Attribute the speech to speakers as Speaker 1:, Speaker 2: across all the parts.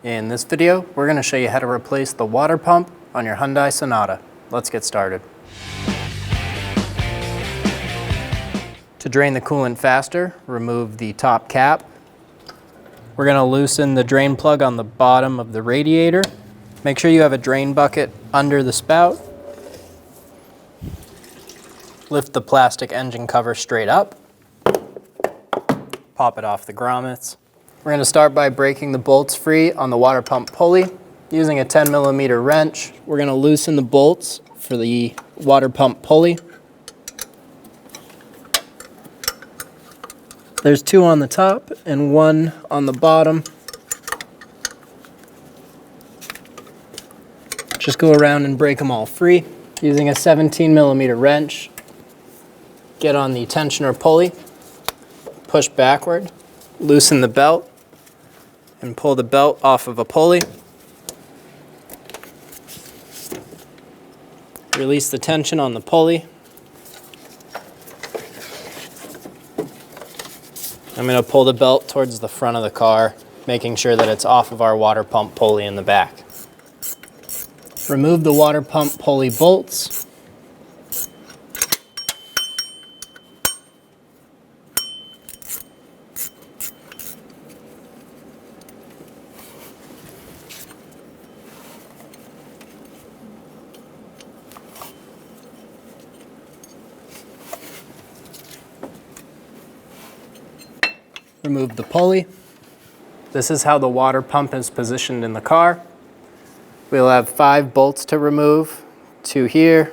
Speaker 1: In this video, we're going to show you how to replace the water pump on your Hyundai Sonata. Let's get started. To drain the coolant faster, remove the top cap. We're going to loosen the drain plug on the bottom of the radiator. Make sure you have a drain bucket under the spout. Lift the plastic engine cover straight up. Pop it off the grommets. We're going to start by breaking the bolts free on the water pump pulley. Using a 10mm wrench, we're going to loosen the bolts for the water pump pulley. There's two on the top and one on the bottom. Just go around and break them all free. Using a 17mm wrench, get on the tensioner pulley, push backward, loosen the belt, and pull the belt off of a pulley. Release the tension on the pulley. I'm going to pull the belt towards the front of the car, making sure that it's off of our water pump pulley in the back. Remove the water pump pulley bolts. Remove the pulley. This is how the water pump is positioned in the car. We'll have 5 bolts to remove, 2 here,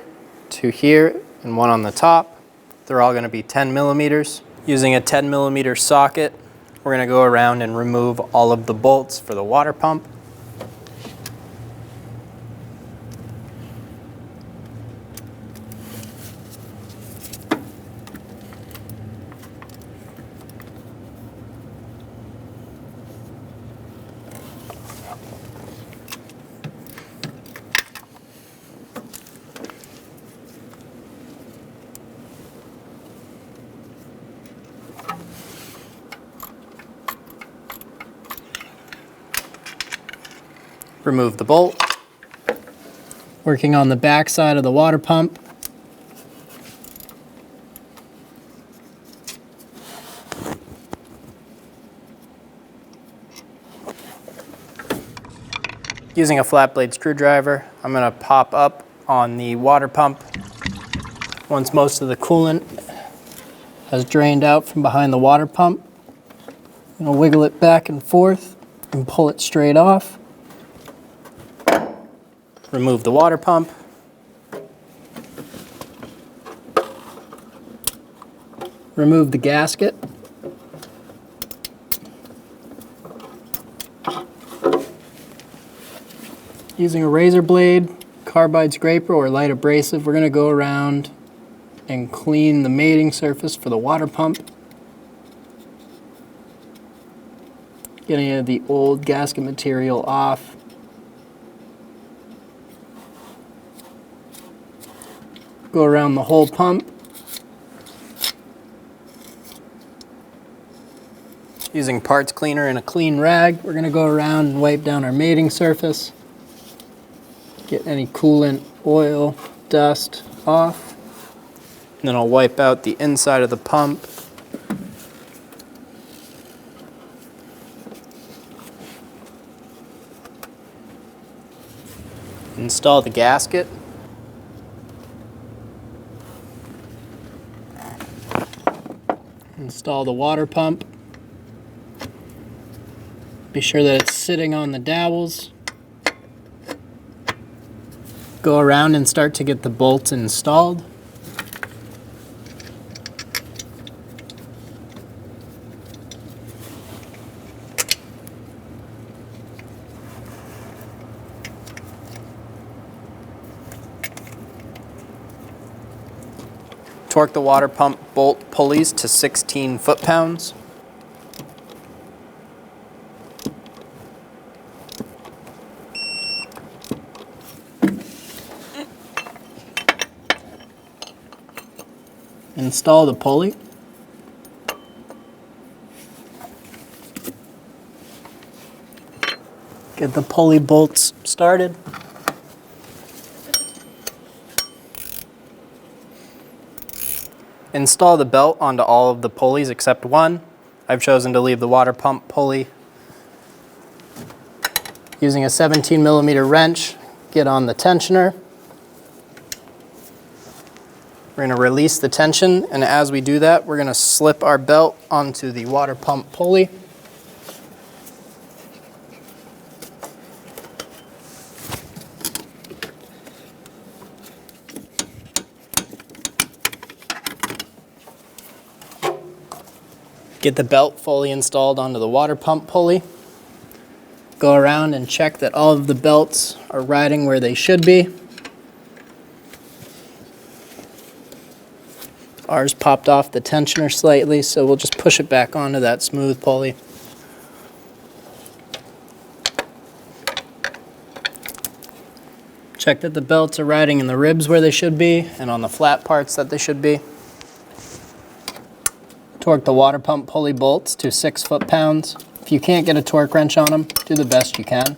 Speaker 1: and 1 on the top. They're all going to be 10mm. Using a 10mm socket, we're going to go around and remove all of the bolts for the water pump. Remove the bolt. Working on the back side of the water pump. Using a flat blade screwdriver, I'm going to pop up on the water pump. Once most of the coolant has drained out from behind the water pump, I'm going to wiggle it back and forth and pull it straight off. Remove the water pump. Remove the gasket. Using a razor blade, carbide scraper, or light abrasive, we're going to go around and clean the mating surface for the water pump. Get any of the old gasket material off. Go around the whole pump. Using parts cleaner and a clean rag, we're going to go around and wipe down our mating surface. Get any coolant, oil, dust off. And then I'll wipe out the inside of the pump. Install the gasket. Install the water pump. Be sure that it's sitting on the dowels. Go around and start to get the bolts installed. Torque the water pump bolt pulleys to 16 foot-pounds. Install the pulley. Get the pulley bolts started. Install the belt onto all of the pulleys except one. I've chosen to leave the water pump pulley. Using a 17mm wrench, get on the tensioner. We're going to release the tension, and as we do that, we're going to slip our belt onto the water pump pulley. Get the belt fully installed onto the water pump pulley. Go around and check that all of the belts are riding where they should be. Ours popped off the tensioner slightly, so we'll just push it back onto that smooth pulley. Check that the belts are riding in the ribs where they should be and on the flat parts that they should be. Torque the water pump pulley bolts to 6 foot-pounds. If you can't get a torque wrench on them, do the best you can.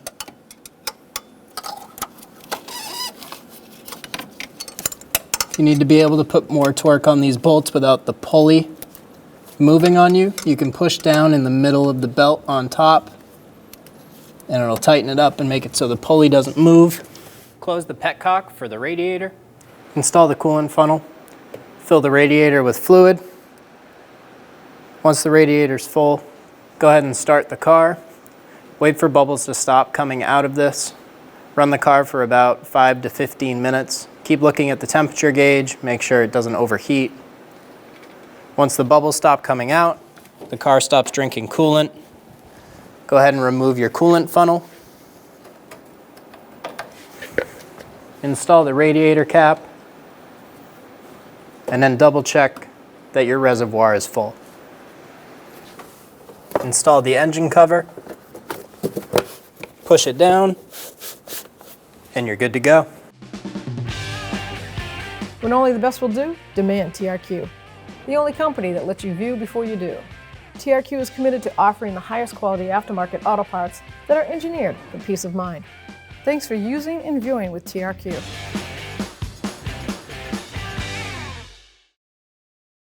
Speaker 1: You need to be able to put more torque on these bolts without the pulley moving on you. You can push down in the middle of the belt on top, and it'll tighten it up and make it so the pulley doesn't move. Close the petcock for the radiator. Install the coolant funnel. Fill the radiator with fluid. Once the radiator's full, go ahead and start the car. Wait for bubbles to stop coming out of this. Run the car for about 5 to 15 minutes. Keep looking at the temperature gauge, make sure it doesn't overheat. Once the bubbles stop coming out, the car stops drinking coolant. Go ahead and remove your coolant funnel. Install the radiator cap, and then double check that your reservoir is full. Install the engine cover, push it down, and you're good to go.
Speaker 2: When only the best will do, demand TRQ. The only company that lets you view before you do. TRQ is committed to offering the highest quality aftermarket auto parts that are engineered for peace of mind. Thanks for using and viewing with TRQ.